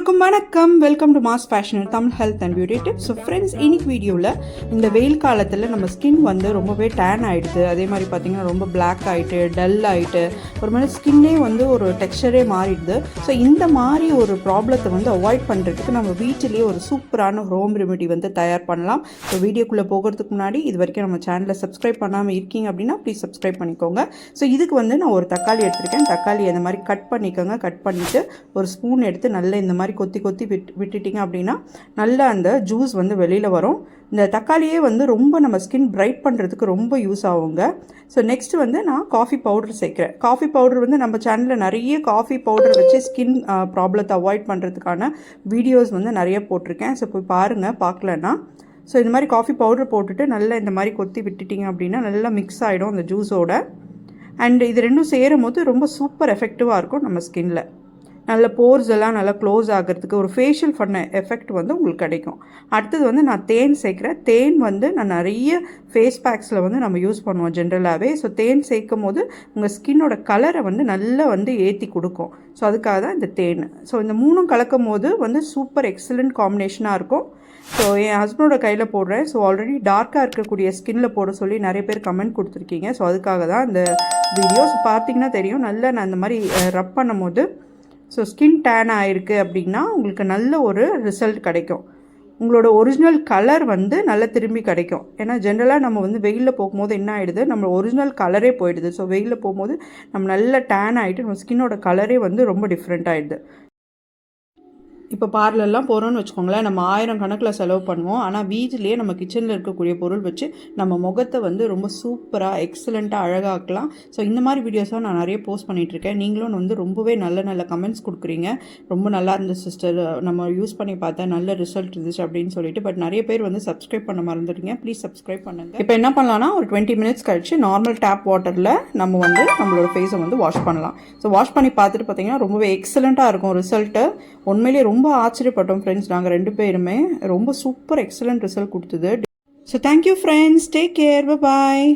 எல்லோருக்கும் வணக்கம். Welcome to mass fashion Tamil health and beauty tips. So friends, இன்னைக்கு வீடியோவில் இந்த வெயில் காலத்தில் நம்ம ஸ்கின் வந்து ரொம்பவே டேன் ஆகிடுது. அதே மாதிரி பார்த்திங்கன்னா ரொம்ப பிளாக் ஆகிட்டு, டல் ஆகிட்டு, ஒரு மாதிரி ஸ்கின்னே வந்து ஒரு டெக்ஸ்சரே மாறிடுது. ஸோ இந்த மாதிரி ஒரு ப்ராப்ளத்தை வந்து அவாய்ட் பண்ணுறதுக்கு நம்ம வீட்டிலேயே ஒரு சூப்பரான ஹோம் ரெமெடி வந்து தயார் பண்ணலாம். ஸோ வீடியோக்குள்ளே போகிறதுக்கு முன்னாடி இது வரைக்கும் நம்ம சேனலை சப்ஸ்கிரைப் பண்ணாமல் இருக்கீங்க அப்படின்னா ப்ளீஸ் சப்ஸ்கிரைப் பண்ணிக்கோங்க. ஸோ இதுக்கு வந்து நான் ஒரு தக்காளி எடுத்திருக்கேன். தக்காளி அந்த மாதிரி கட் பண்ணிக்கோங்க. கட் பண்ணிவிட்டு ஒரு ஸ்பூன் எடுத்து நல்லா இந்த மாதிரி கொத்தி கொத்தி விட்டுட்டிங்க அப்படின்னா நல்லா அந்த ஜூஸ் வந்து வெளியில் வரும். இந்த தக்காளியே வந்து ரொம்ப நம்ம ஸ்கின் பிரைட் பண்ணுறதுக்கு ரொம்ப யூஸ் ஆகுங்க. ஸோ நெக்ஸ்ட் வந்து நான் காஃபி பவுடர் சேர்க்குறேன். காஃபி பவுடர் வந்து நம்ம சேனலில் நிறைய காஃபி பவுடர் வச்சு ஸ்கின் ப்ராப்ளத்தை அவாய்ட் பண்ணுறதுக்கான வீடியோஸ் வந்து நிறைய போட்டிருக்கேன். ஸோ போய் பாருங்கள் பார்க்கலன்னா. ஸோ இந்த மாதிரி காஃபி பவுடர் போட்டுட்டு நல்லா இந்த மாதிரி கொத்தி விட்டுட்டிங்க அப்படின்னா நல்லா மிக்ஸ் ஆகிடும் அந்த ஜூஸோட. அண்ட் இது ரெண்டும் சேரும் போது ரொம்ப சூப்பர் எஃபெக்டிவாக இருக்கும் நம்ம ஸ்கின்னில். நல்ல போர்ஸ் எல்லாம் நல்லா க்ளோஸ் ஆகிறதுக்கு ஒரு ஃபேஷியல் பண்ண எஃபெக்ட் வந்து உங்களுக்கு கிடைக்கும். அடுத்தது வந்து நான் தேன் சேர்க்குறேன். தேன் வந்து நான் நிறைய ஃபேஸ் பேக்ஸில் வந்து நம்ம யூஸ் பண்ணுவோம் ஜென்ரலாகவே. ஸோ தேன் சேர்க்கும் போது உங்கள் ஸ்கின்னோட கலரை வந்து நல்லா வந்து ஏற்றி கொடுக்கும். ஸோ அதுக்காக தான் இந்த தேன். ஸோ இந்த மூணும் கலக்கும் போது வந்து சூப்பர் எக்ஸலண்ட் காம்பினேஷனாக இருக்கும். ஸோ என் ஹஸ்பண்டோட கையில் போடுறேன். ஸோ ஆல்ரெடி டார்க்காக இருக்கக்கூடிய ஸ்கின்னில் போட சொல்லி நிறைய பேர் கமெண்ட் கொடுத்துருக்கீங்க. ஸோ அதுக்காக தான் இந்த வீடியோஸ் பார்த்தீங்கன்னா தெரியும். நல்லா நான் இந்த மாதிரி ரப் பண்ணும் போது ஸோ ஸ்கின் டேன் ஆகிருக்கு அப்படின்னா உங்களுக்கு நல்ல ஒரு ரிசல்ட் கிடைக்கும். உங்களோட ஒரிஜினல் கலர் வந்து நல்லா திரும்பி கிடைக்கும். ஏன்னா ஜென்ரலாக நம்ம வந்து வெயிலில் போகும்போது என்ன ஆகிடுது, நம்ம ஒரிஜினல் கலரே போயிடுது. ஸோ வெயிலில் போகும்போது நம்ம நல்லா டேன் ஆகிட்டு நம்ம ஸ்கின்னோட கலரே வந்து ரொம்ப டிஃப்ரெண்ட் ஆகிடுது. இப்போ பார்லர்லாம் போகிறோன்னு வச்சுக்கோங்களேன், நம்ம 1000 கணக்கில் செலவு பண்ணுவோம். ஆனால் வீட்டிலேயே நம்ம கிச்சனில் இருக்கக்கூடிய பொருள் வச்சு நம்ம முகத்தை வந்து ரொம்ப சூப்பராக எக்ஸலண்ட்டாக அழகாக்கலாம். ஸோ இந்த மாதிரி வீடியோஸாக நான் நிறைய போஸ்ட் பண்ணிகிட்ருக்கேன். நீங்களும் வந்து ரொம்பவே நல்ல நல்ல கமெண்ட்ஸ் கொடுக்குறீங்க. ரொம்ப நல்லா இருந்துச்சு சிஸ்டர், நம்ம யூஸ் பண்ணி பார்த்தா நல்ல ரிசல்ட் இருந்துச்சு அப்படின்னு சொல்லிட்டு. பட் நிறைய பேர் வந்து சப்ஸ்கிரைப் பண்ண மறந்துடுங்க. ப்ளீஸ் சப்ஸ்கிரைப் பண்ணுங்கள். இப்போ என்ன பண்ணலாம்னா ஒரு 20 மினிட்ஸ் கழிச்சு நார்மல் டேப் வாட்டரில் நம்ம வந்து நம்மளோட ஃபேஸை வந்து வாஷ் பண்ணலாம். ஸோ வாஷ் பண்ணி பார்த்துட்டு பார்த்தீங்கன்னா ரொம்பவே எக்ஸலண்ட்டாக இருக்கும் ரிசல்ட்டு. உண்மையிலேயே ரொம்ப ஆச்சரியப்பட்டோம் ஃப்ரெண்ட்ஸ். நாங்கள் 2 பேருமே ரொம்ப சூப்பர் எக்ஸலண்ட் ரிசல்ட் கொடுத்தது. So thank you friends, take care, bye bye.